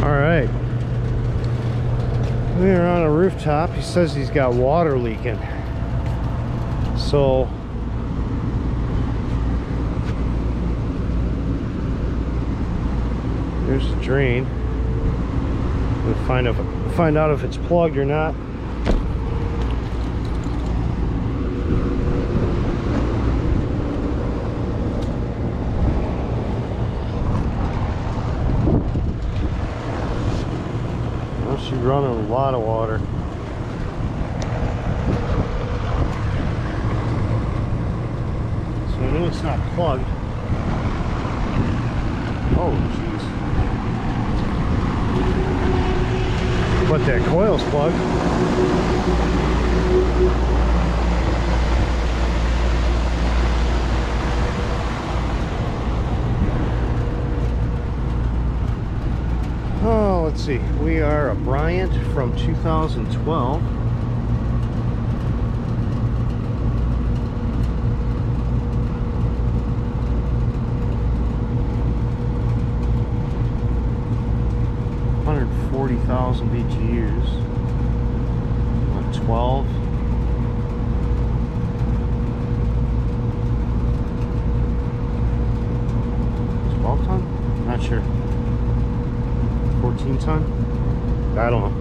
All right, we are on a rooftop. He says he's got water leaking, so there's a drain. We'll find out if it's plugged or not. She's running a lot of water. So I know it's not plugged. Oh, jeez. But that coil's plugged. Oh, let's see. We are a Bryant from 2012. $140,000 BTUs. What, 12? Ton? Not sure. 14 ton? I don't know.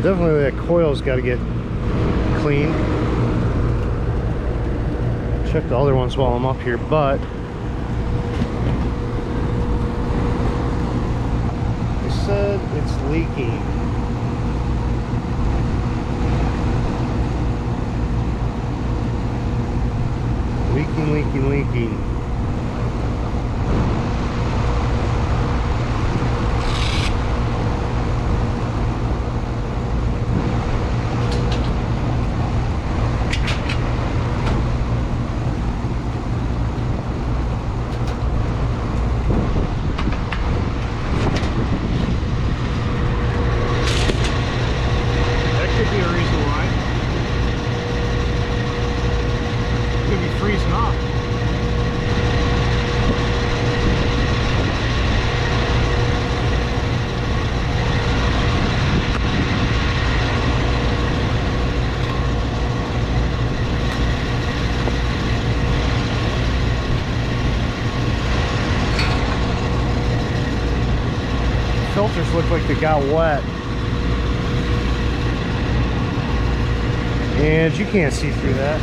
Definitely that coil's got to get clean. Check the other ones while I'm up here, but they said it's leaking. Leaking. That could be a reason why. It's gonna be freezing off. Filters look like they got wet, and you can't see through that.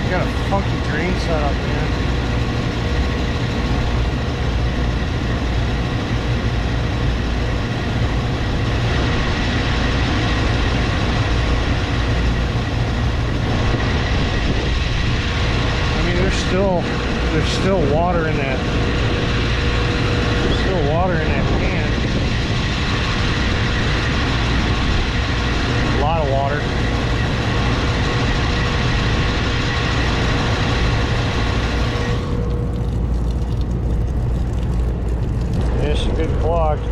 Got a funky drain set up, man. I mean, there's still water in that. There's still water in that pan. A lot of water. She's been clogged.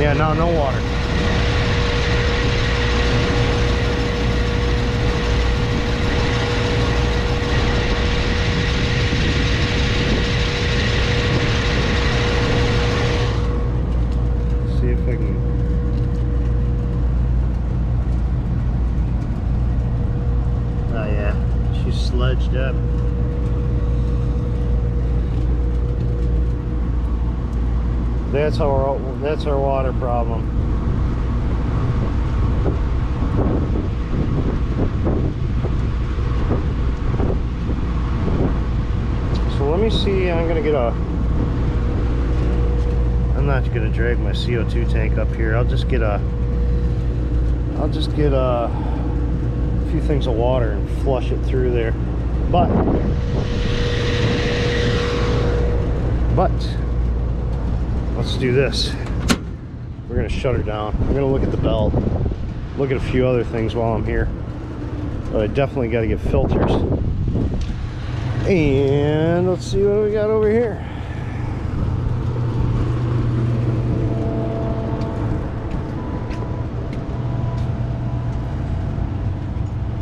Yeah, no water. See if I can. Oh yeah, she's sludged up. That's our water problem. So let me see. I'm not gonna drag my CO2 tank up here. I'll just get a few things of water and flush it through there. But But let's do this. We're gonna shut her down. I'm gonna look at the belt, look at a few other things while I'm here, but I definitely got to get filters. And let's see what we got over here.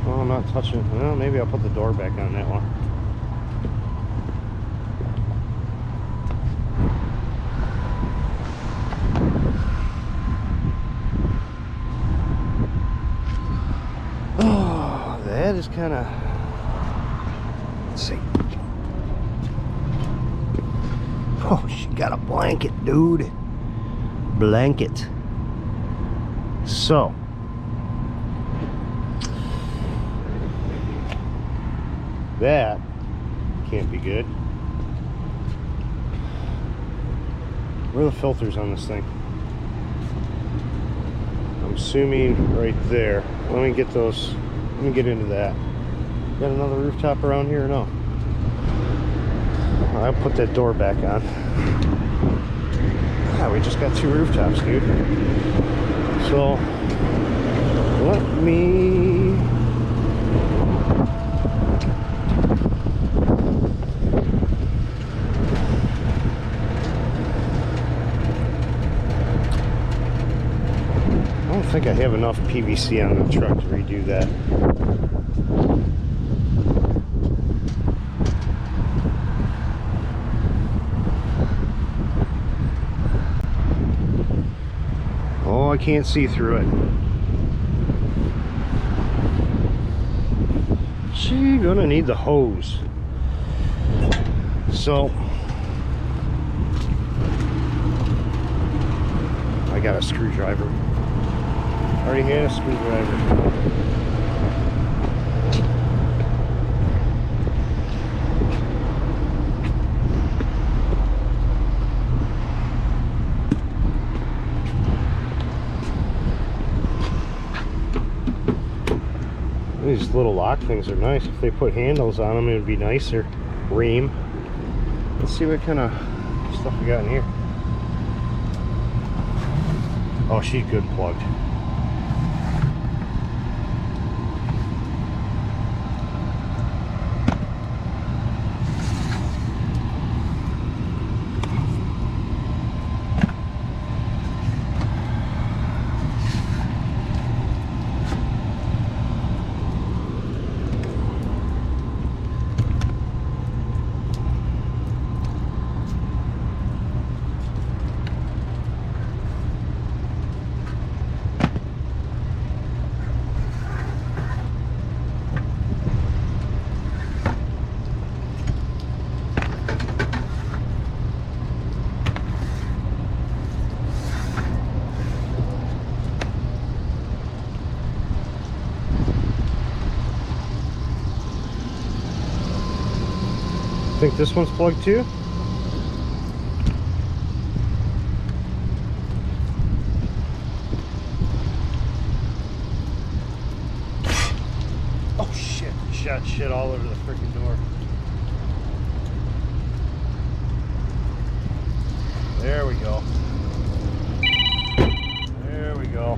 Oh, I'm not touching. Well, maybe I'll put the door back on that one. Oh, that is kind of, let's see. Oh, she got a blanket, dude. Blanket. So that can't be good. Where are the filters on this thing? I'm assuming right there. Let me get those. Let me get into that. Got another rooftop around here or no? I'll put that door back on. Yeah, we just got 2 rooftops, dude. So let me I don't think I have enough PVC on the truck to redo that. Oh, I can't see through it. She gonna need the hose. So I got a screwdriver. Already had a screwdriver. These little lock things are nice. If they put handles on them, it would be nicer. Ream. Let's see what kind of stuff we got in here. Oh, she's good plugged. Think this one's plugged too? Oh shit, shot shit all over the freaking door. There we go. There we go.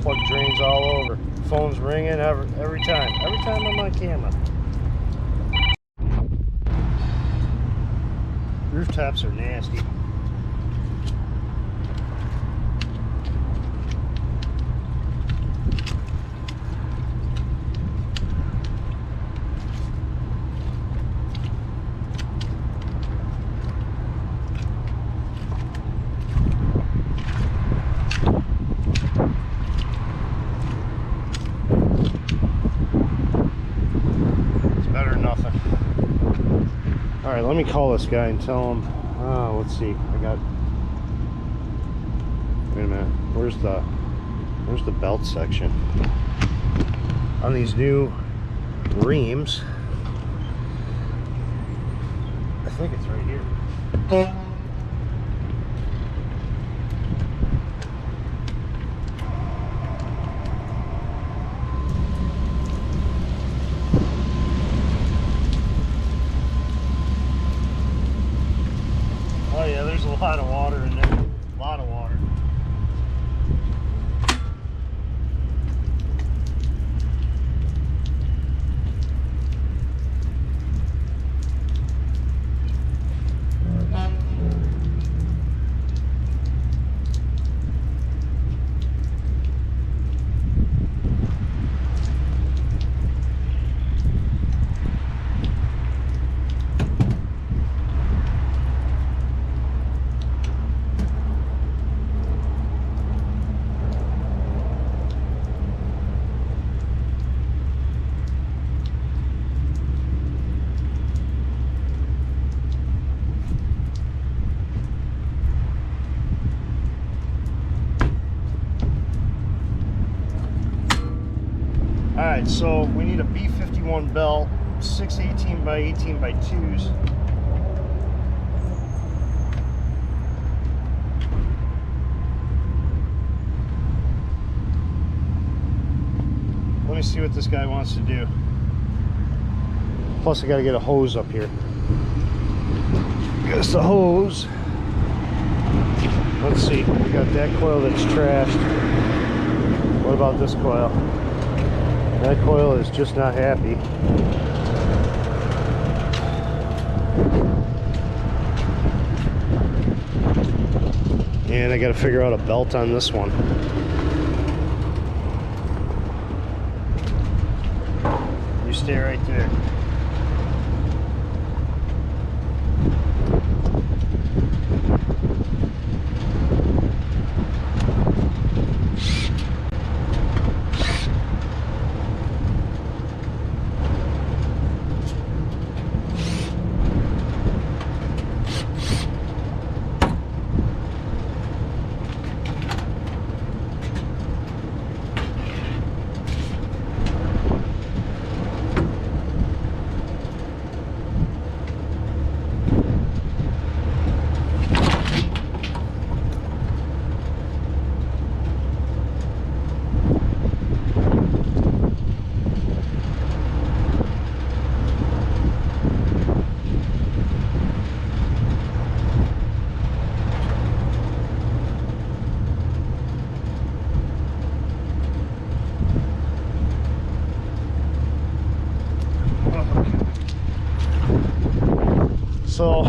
Plug drains all over. Phone's ringing every time. Every time I'm on camera. Rooftops are nasty. It's better than nothing. All right, let me call this guy and tell him, let's see, wait a minute, where's the belt section? On these new reams, I think it's right here. yeah, there's a lot of water in there. A lot of water. Alright, so we need a B51 belt, 6 18 by 18 by 2s. Let me see what this guy wants to do. Plus I gotta get a hose up here. Guess the hose. Let's see, we got that coil that's trashed. What about this coil? That coil is just not happy. And I got to figure out a belt on this one. You stay right there. So,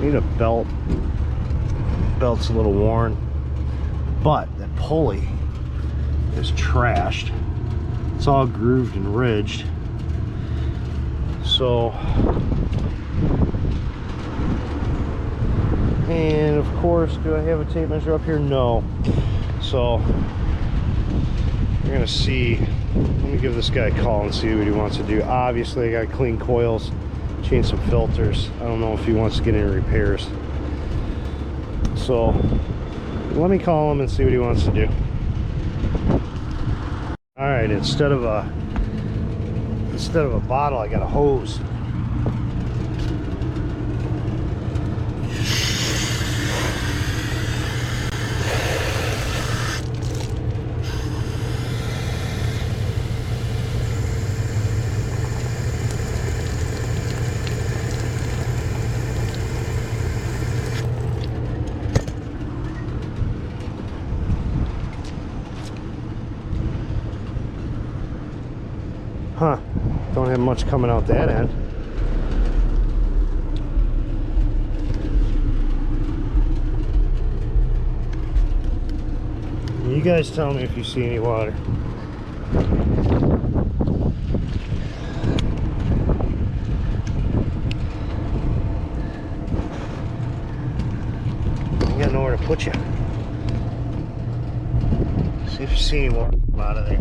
need a belt. Belt's a little worn, but that pulley is trashed. It's all grooved and ridged. So, and of course, do I have a tape measure up here? No. So, we're gonna see. Let me give this guy a call and see what he wants to do. Obviously, I gotta clean coils, change some filters. I don't know if he wants to get any repairs. So let me call him and see what he wants to do. All right, instead of a bottle, I got a hose. Huh, don't have much coming out that end. You guys tell me if you see any water. I got nowhere to put you. See if you see any water come out of there.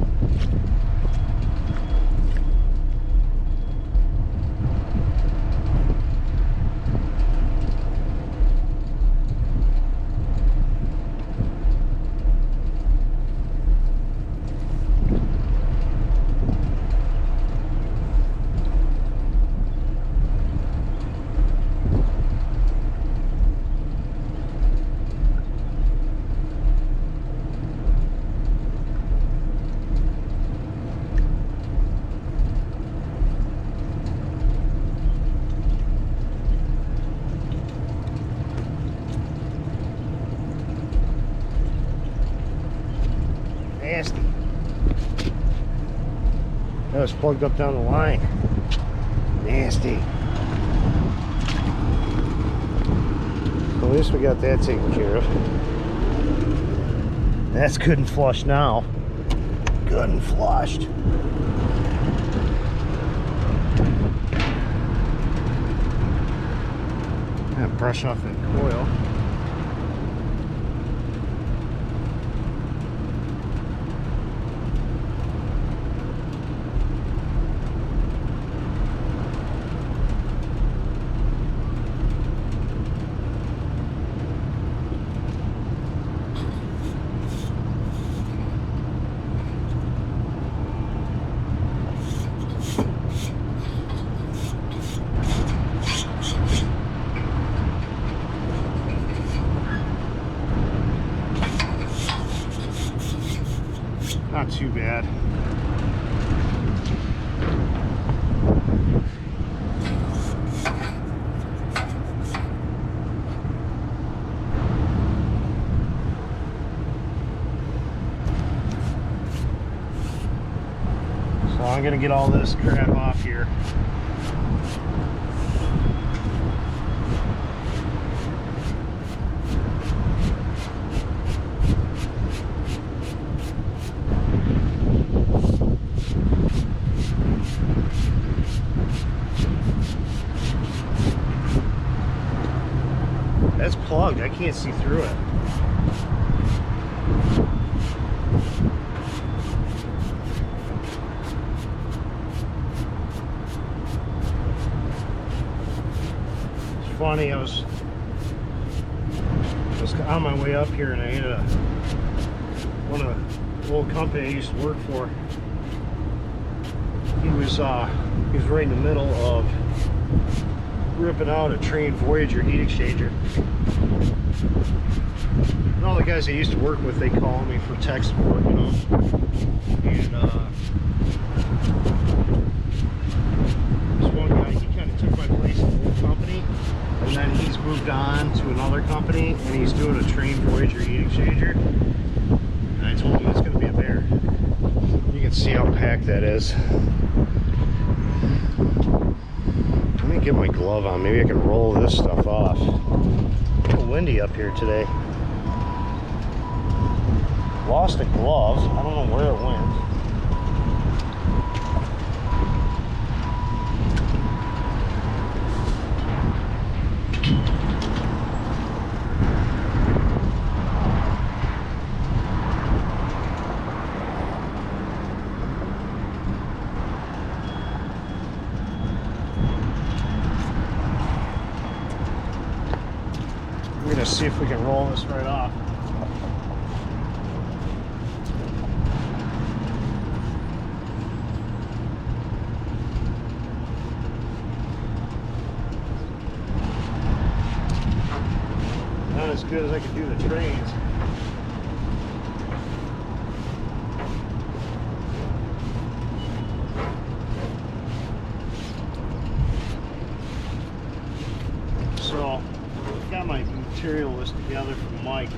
That was plugged up down the line. Nasty. So at least we got that taken care of. That's good and flushed now. Good and flushed. And brush off that coil. Not too bad. So I'm gonna get all this crap off here. That's plugged. I can't see through it. It's funny, I was on my way up here and I had one of the old company I used to work for. He was right in the middle of ripping out a Train Voyager heat exchanger. And all the guys I used to work with, they call me for tech support, you know. And this one guy, he kind of took my place in the old company, and then he's moved on to another company, and he's doing a Train Voyager heat exchanger. And I told him it's going to be a bear. You can see how packed that is. Let me get my glove on. Maybe I can roll this stuff off. It's a little windy up here today. Lost a glove. I don't know where it went. We're gonna see if we can roll this right off. Not as good as I could do the trains. So, I've got my material list together from Mike.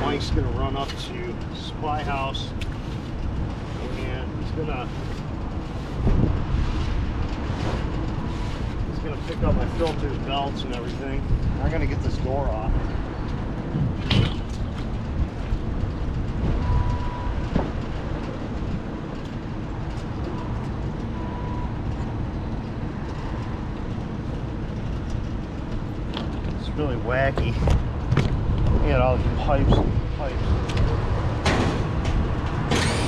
Mike's gonna run up to Supply House and he's gonna pick up my filters, belts, and everything. I'm gonna get this door off. It's really wacky. You got all these pipes,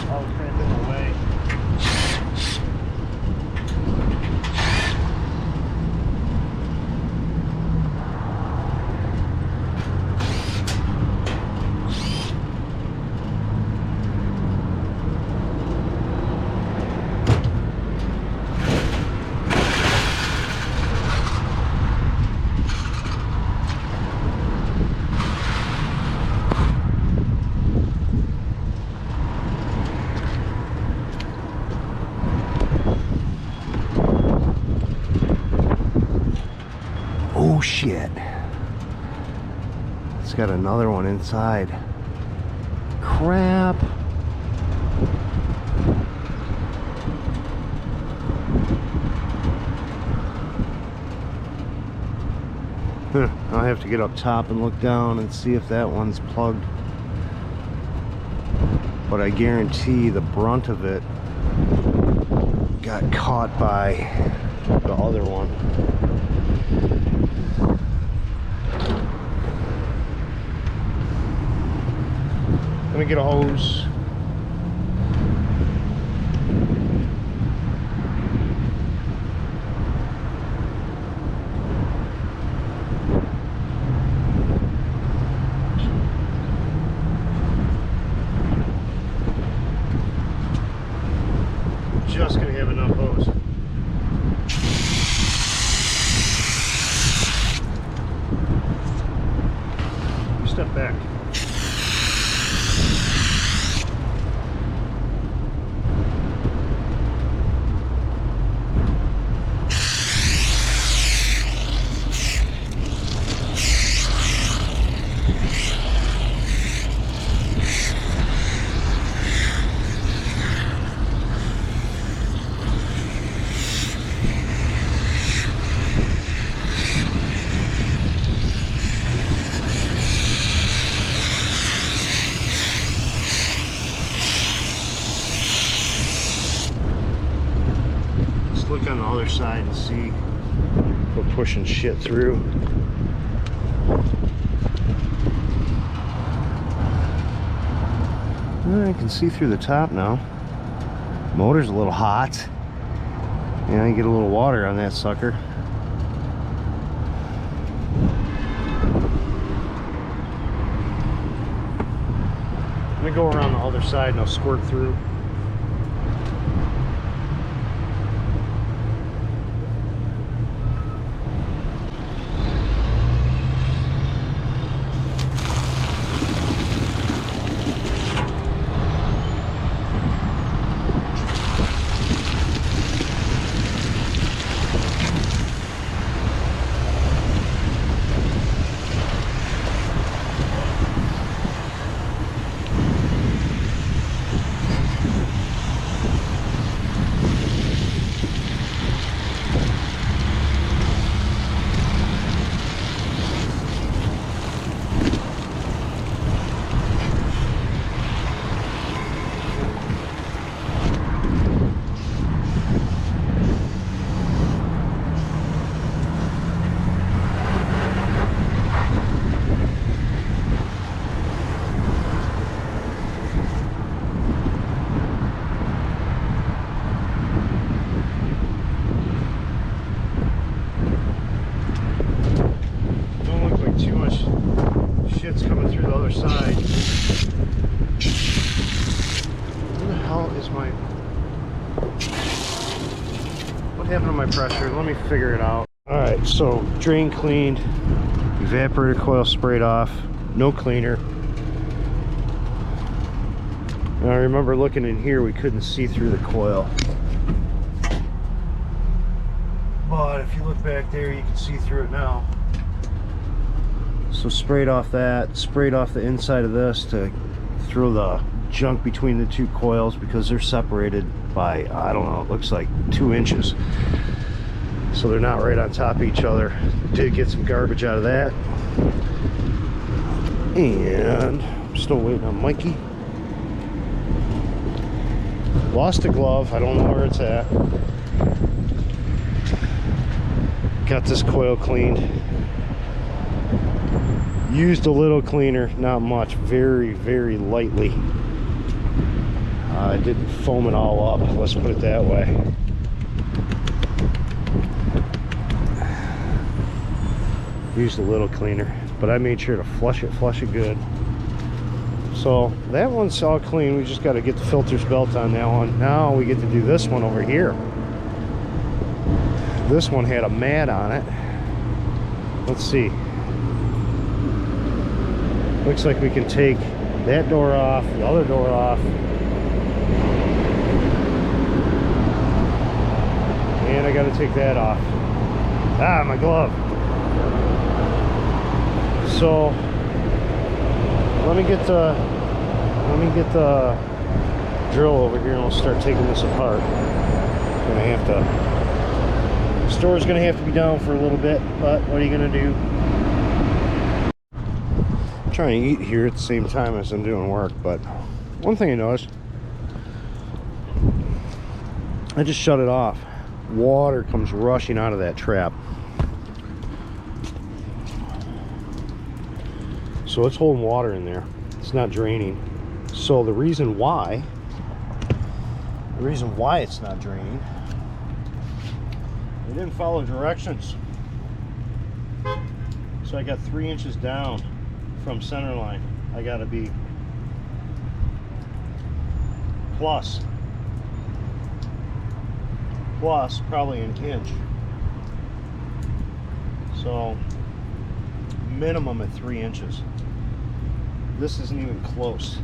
all cramped in the way. Oh shit. It's got another one inside. Crap. I'll have to get up top and look down and see if that one's plugged. But I guarantee the brunt of it got caught by the other one. Let me get a hose. Just gonna have enough hose. You step back. Look on the other side and see if we're pushing shit through. I can see through the top now. Motor's a little hot. Yeah, I get a little water on that sucker. Let me go around the other side and I'll squirt through. Shit's coming through the other side. Where the hell is my... What happened to my pressure? Let me figure it out. Alright, so drain cleaned, evaporator coil sprayed off, no cleaner. Now I remember looking in here, we couldn't see through the coil. But if you look back there, you can see through it now. So sprayed off that, sprayed off the inside of this to throw the junk between the two coils because they're separated by, I don't know, it looks like 2 inches. So they're not right on top of each other. Did get some garbage out of that. And I'm still waiting on Mikey. Lost a glove, I don't know where it's at. Got this coil cleaned. Used a little cleaner, not much, very, very lightly. I didn't foam it all up, let's put it that way. Used a little cleaner, but I made sure to flush it good. So that one's all clean, we just got to get the filters belt on that one. Now we get to do this one over here. This one had a mat on it. Let's see. Looks like we can take that door off, the other door off. And I gotta take that off. Ah, my glove. So let me get the drill over here and we'll start taking this apart. Gonna have to, the store's gonna have to be down for a little bit, but what are you gonna do? trying to eat here at the same time as I'm doing work, but one thing I noticed, I just shut it off. Water comes rushing out of that trap. So it's holding water in there. It's not draining. So the reason why it's not draining, I didn't follow directions. So I got 3 inches down from center line. I gotta be plus probably an inch. So minimum at 3 inches. This isn't even close.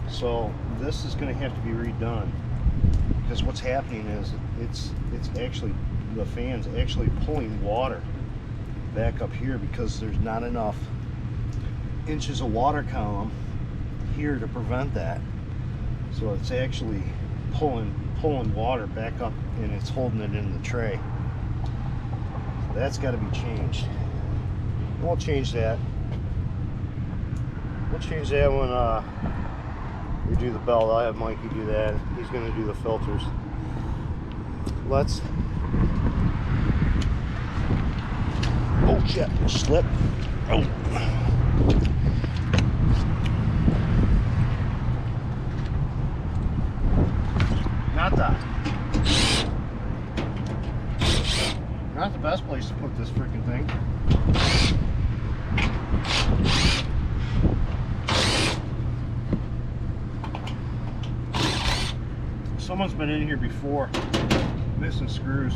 So this is going to have to be redone, because what's happening is it's actually, the fan's actually pulling water back up here because there's not enough inches of water column here to prevent that. So it's actually pulling water back up, and it's holding it in the tray. So that's got to be changed. We'll change that. We'll change that when we do the belt. I'll have Mikey do that. He's going to do the filters. Let's... Oh shit, slip. Oh. Not the best place to put this freaking thing. Someone's been in here before, missing screws.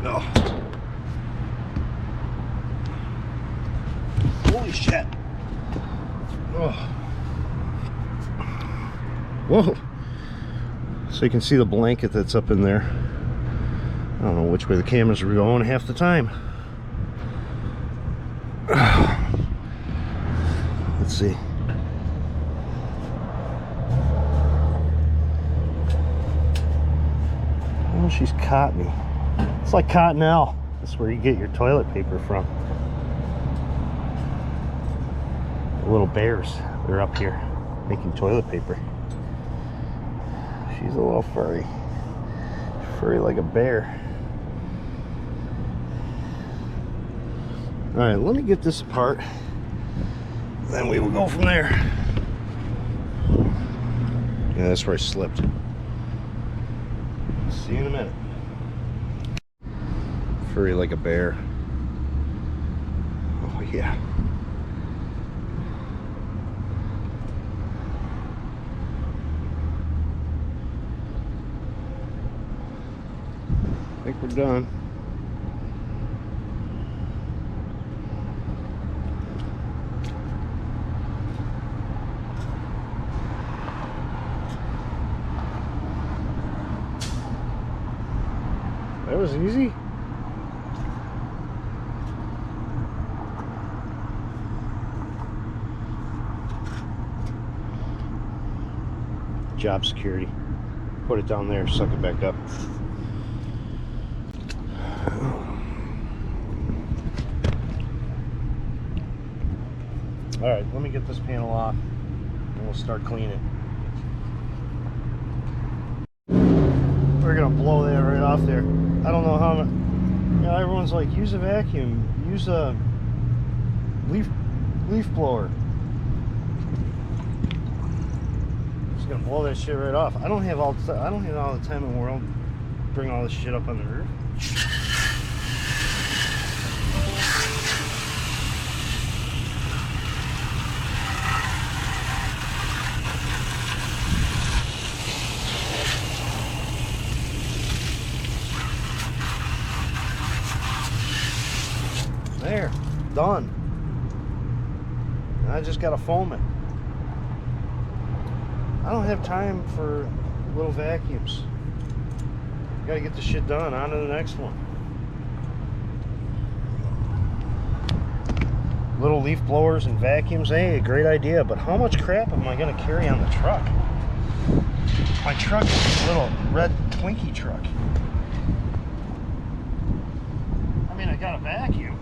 No. Holy shit. Oh. Whoa. So you can see the blanket that's up in there. I don't know which way the cameras were going half the time. Let's see. Oh, she's caught me. It's like Cottonelle. That's where you get your toilet paper from. The little bears, they're up here making toilet paper. She's a little furry. Furry like a bear. Alright, let me get this apart. Then we will go from there. Yeah, that's where I slipped. See you in a minute. Furry like a bear. Oh yeah. I think we're done. That was easy. Job security. Put it down there, suck it back up. Alright, let me get this panel off and we'll start cleaning. We're gonna blow that right off there. I don't know how, you know, everyone's like, use a vacuum, use a leaf blower. Just gonna blow that shit right off. I don't have all the time in the world to bring all this shit up on the roof. There, done. I just gotta foam it. I don't have time for little vacuums. Gotta get the shit done. On to the next one. little leaf blowers and vacuums, hey, a great idea, but how much crap am I going to carry on the truck? My truck is a little red Twinkie truck. I mean, I got a vacuum.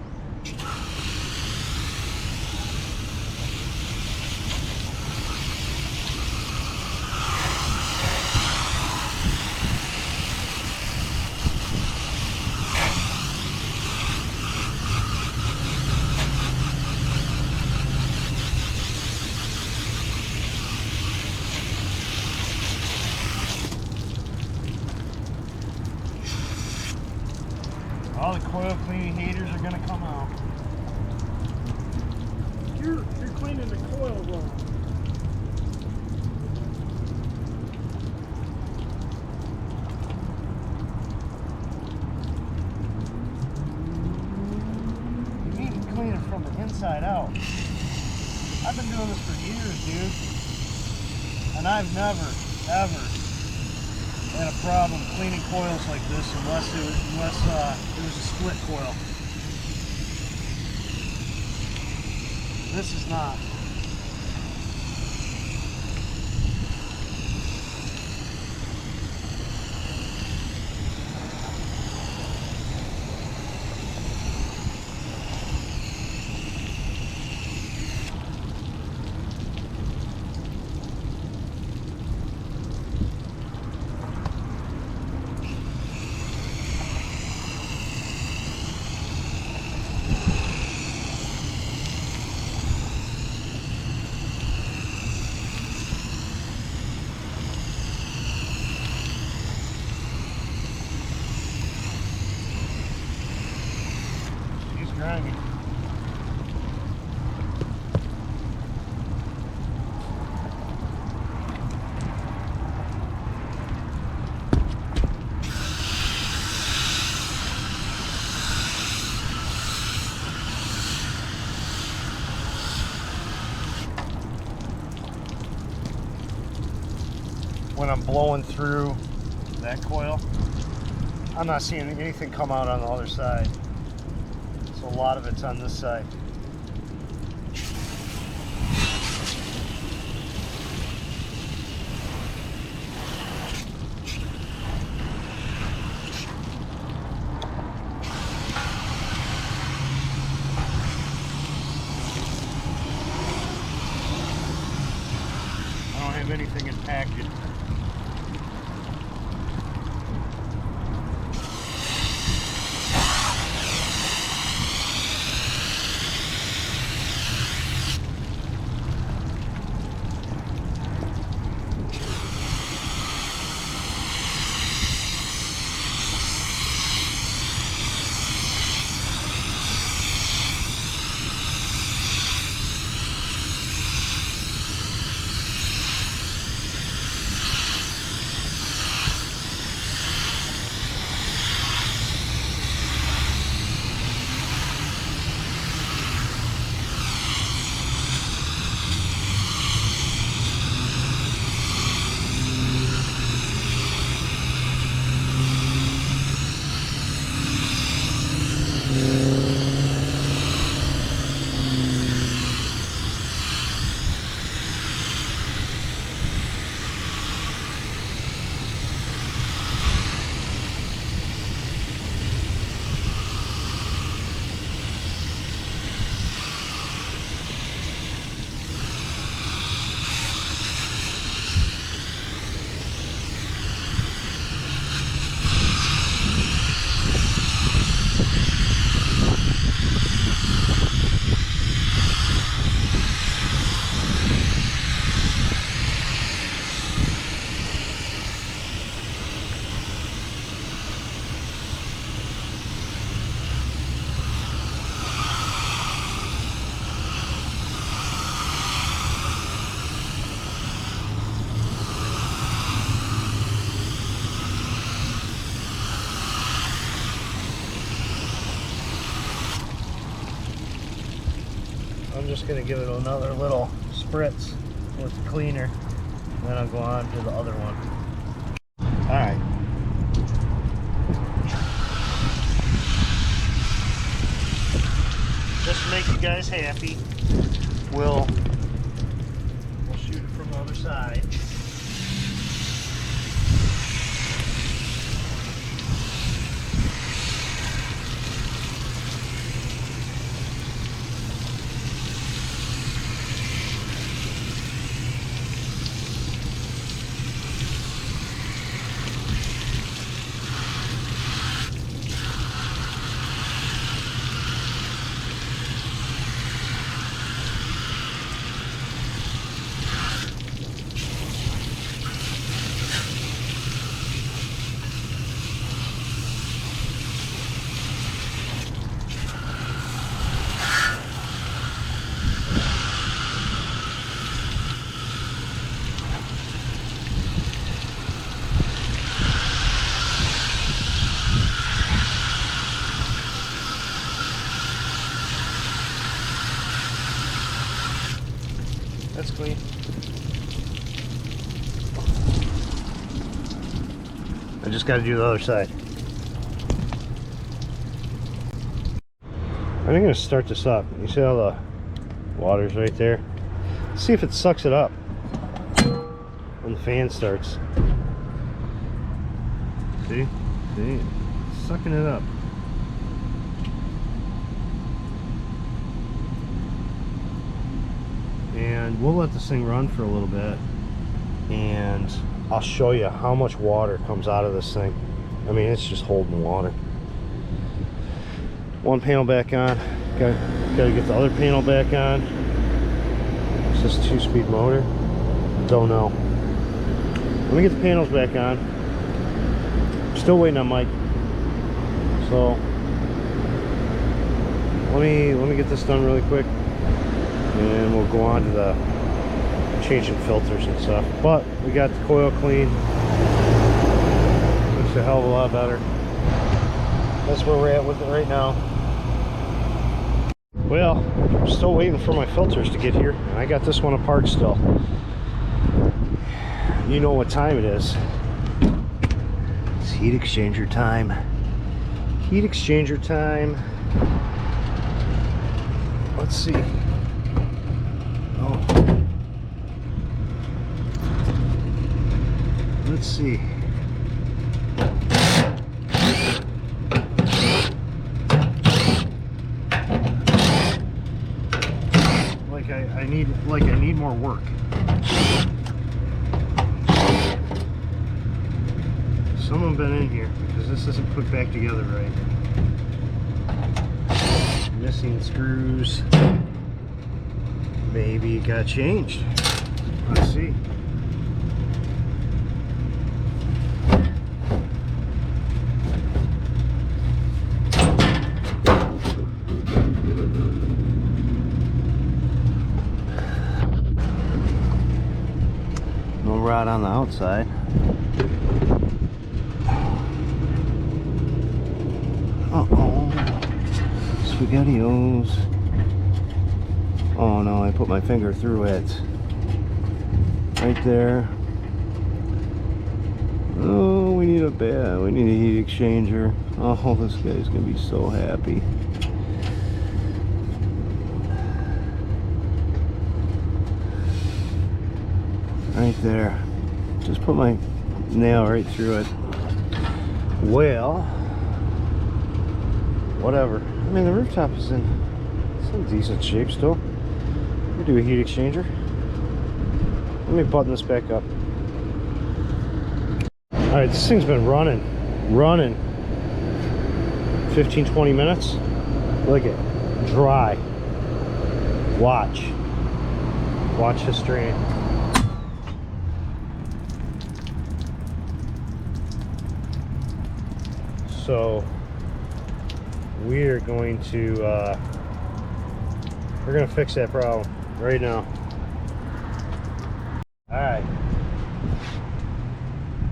All the coil cleaning haters are gonna come out. You're cleaning the coil wrong. You need to clean it from the inside out. I've been doing this for years, dude. And I've never, ever had a problem cleaning coils like this unless it was a split coil. This is not. Grimy. When I'm blowing through that coil, I'm not seeing anything come out on the other side. A lot of it's on this side. I don't have anything impacted. I'm just going to give it another little spritz with the cleaner, and then I'll go on to the other one. Alright. Just make you guys happy, we'll shoot it from the other side. That's clean. I just got to do the other side. I'm going to start this up. You see how the water's right there? Let's see if it sucks it up when the fan starts. See? See? It's sucking it up. And we'll let this thing run for a little bit, and I'll show you how much water comes out of this thing. I mean, it's just holding water. One panel back on. Got to get the other panel back on. Is this a 2-speed motor? Don't know. Let me get the panels back on. Still waiting on Mike. So let me get this done really quick, and we'll go on to the changing filters and stuff. But we got the coil clean. Looks a hell of a lot better. That's where we're at with it right now. Well, I'm still waiting for my filters to get here, and I got this one apart still. You know what time it is. It's heat exchanger time. Heat exchanger time. Let's see. Oh. Let's see. I need more work. Some of them been in here because this isn't put back together right. Missing screws. Maybe it got changed. Let's see. No rod on the outside. Uh-oh. SpaghettiOs. Oh no, I put my finger through it. Right there. Oh, we need a heat exchanger. Oh, this guy's gonna be so happy. Right there. Just put my nail right through it. Well, whatever. I mean, the rooftop is in some decent shape still. We do a heat exchanger. Let me button this back up. Alright, this thing's been running 15-20 minutes. Look at it. Dry. Watch this drain. So we're going to fix that problem right now. All right,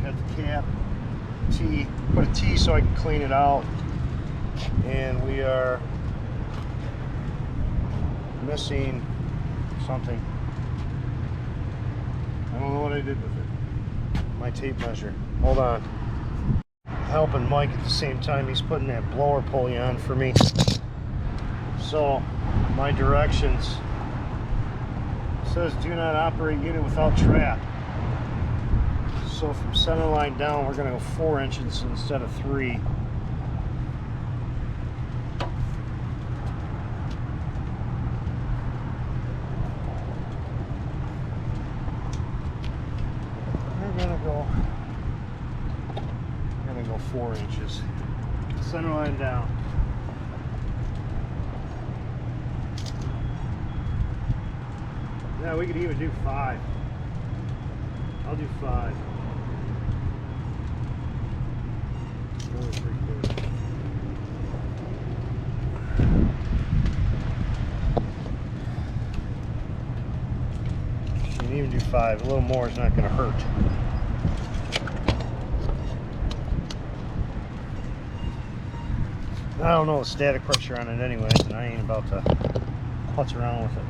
got the cap T, put a T so I can clean it out, and we are missing something. I don't know what I did with it. My tape measure. Hold on. Helping Mike at the same time. He's putting that blower pulley on for me. So my directions says do not operate unit without trap. So from center line down, we're going to go 4 inches instead of 3. We're going to go 4 inches. Center line down. Yeah, we could even do 5. I'll do 5. You can even do 5. A little more is not going to hurt. I don't know the static pressure on it anyways, and I ain't about to putz around with it.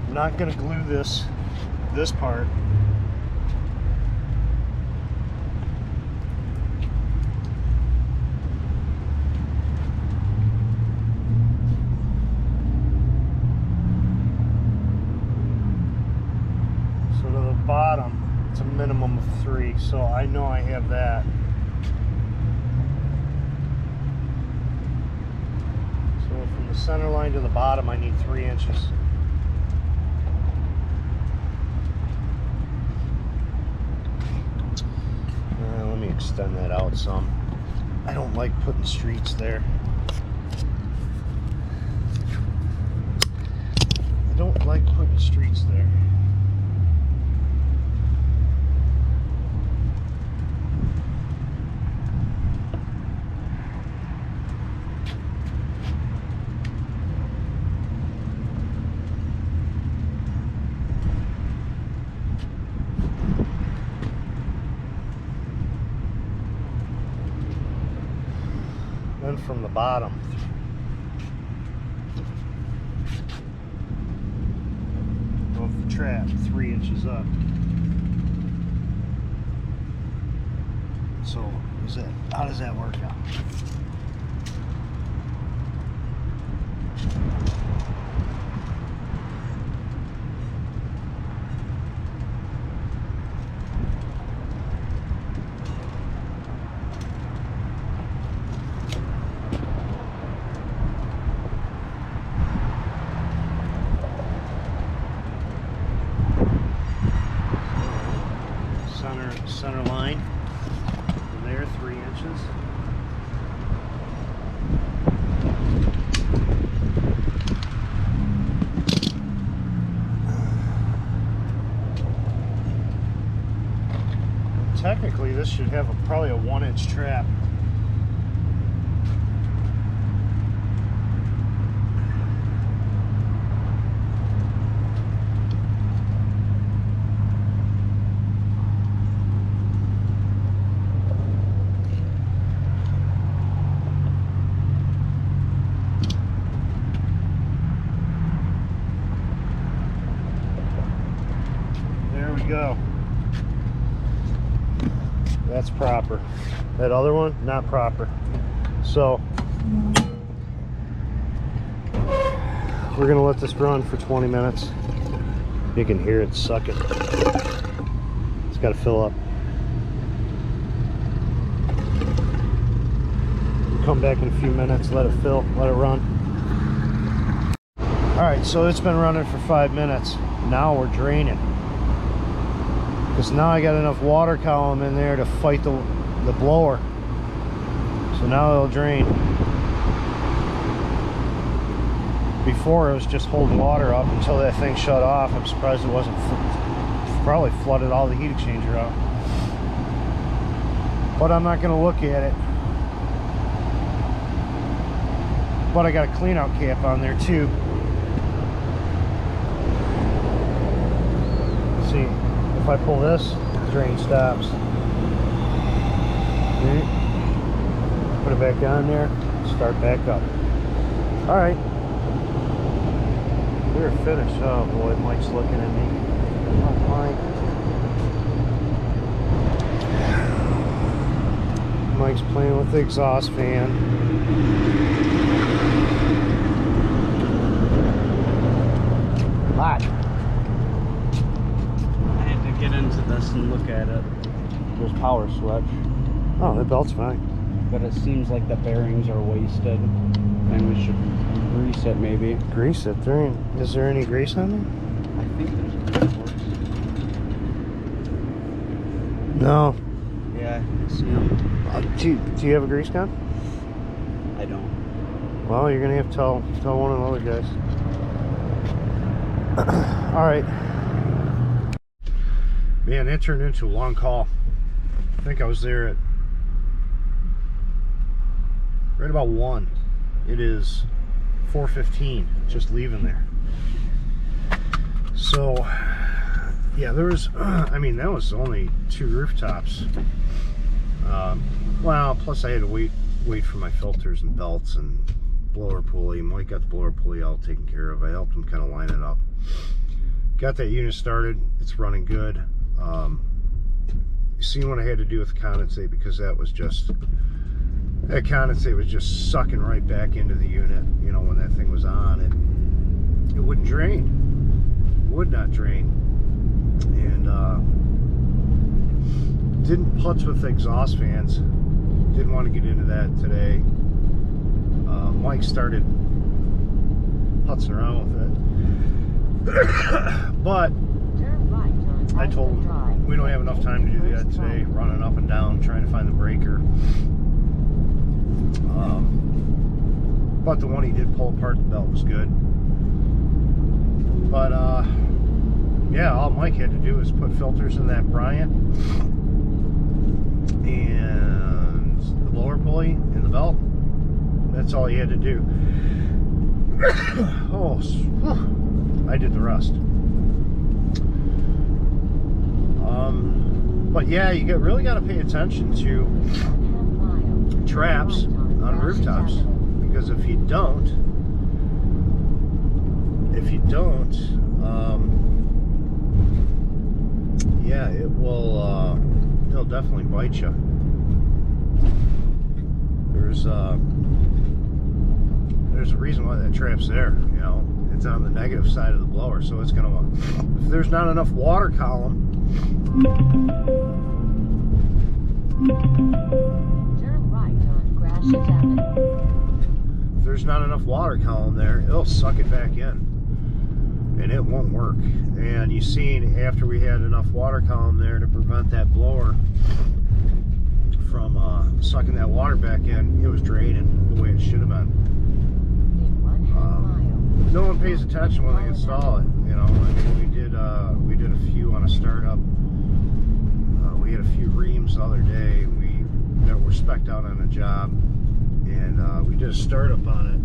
I'm not going to glue this part. So to the bottom, it's a minimum of 3, so I know I have that. So from the center line to the bottom, I need 3 inches. Let me extend that out some. I don't like putting streets there. I don't like putting streets there. Then from the bottom, of the trap, 3 inches up. So how does that work out? Center line from there, 3 inches. Technically, this should have probably a 1-inch trap. Go. That's proper. That other one, not proper. So we're gonna let this run for 20 minutes. You can hear it sucking. It's got to fill up. Come back in a few minutes, let it fill, let it run. All right, so it's been running for 5 minutes. Now we're draining. Because now I got enough water column in there to fight the blower. So now it'll drain. Before it was just holding water up until that thing shut off. I'm surprised it wasn't probably flooded all the heat exchanger out. But I'm not going to look at it. But I got a clean out cap on there too. See. If I pull this, the drain stops. Okay. Put it back on there, start back up. All right. We're finished. Oh boy, Mike's looking at me. Oh, Mike. Mike's playing with the exhaust fan. Hot. I had to get into this and look at it. There's power switch. Oh, that belt's fine. But it seems like the bearings are wasted. And we should grease it maybe. Grease it? Is there any grease on there? I think there's a couple. No. Yeah, I see them. Do you have a grease gun? I don't. Well, you're gonna have to tell one of the other guys. All right. Man, that turned into a long call. I think I was there at right about 1. It is 4:15. Just leaving there. So, yeah, there was. I mean, that was only 2 rooftops. Well, plus I had to wait for my filters and belts and blower pulley. Mike got the blower pulley all taken care of. I helped him kind of line it up. Got that unit started. It's running good. You seen what I had to do with the condensate, because that condensate was just sucking right back into the unit. You know, when that thing was on, it wouldn't drain. Would not drain. And didn't putz with the exhaust fans. Didn't want to get into that today. Mike started putzing around with it. But I told him we don't have enough time to do that today, running up and down trying to find the breaker. But the one he did pull apart, the belt was good. But yeah, all Mike had to do was put filters in that Bryant and the blower pulley and the belt. That's all he had to do. Oh, I did the rest. But yeah, you really got to pay attention to traps on rooftops, because if you don't, yeah, it'll definitely bite you. There's a reason why that trap's there. You know, it's on the negative side of the blower, so it's gonna. If there's not enough water column. Turn right on Gratiot Avenue. If there's not enough water column there, it'll suck it back in, and it won't work. And you seen after we had enough water column there to prevent that blower from sucking that water back in, it was draining the way it should have been. No one pays attention when they install it. You know, I mean, we did a few on a startup. We had a few reams the other day that were spec'd out on a job, and we did a startup on it.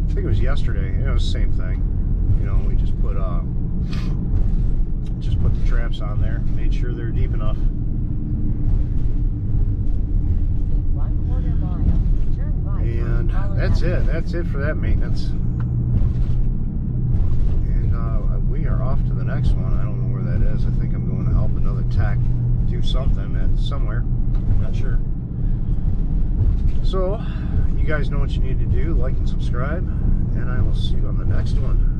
I think it was yesterday. It was the same thing. You know, we just put the traps on there, made sure they're deep enough. And that's it. That's it for that maintenance. And we are off to the next one. I don't know where that is. I think I'm going to help another tech do something at somewhere. Not sure. So, you guys know what you need to do. Like and subscribe. And I will see you on the next one.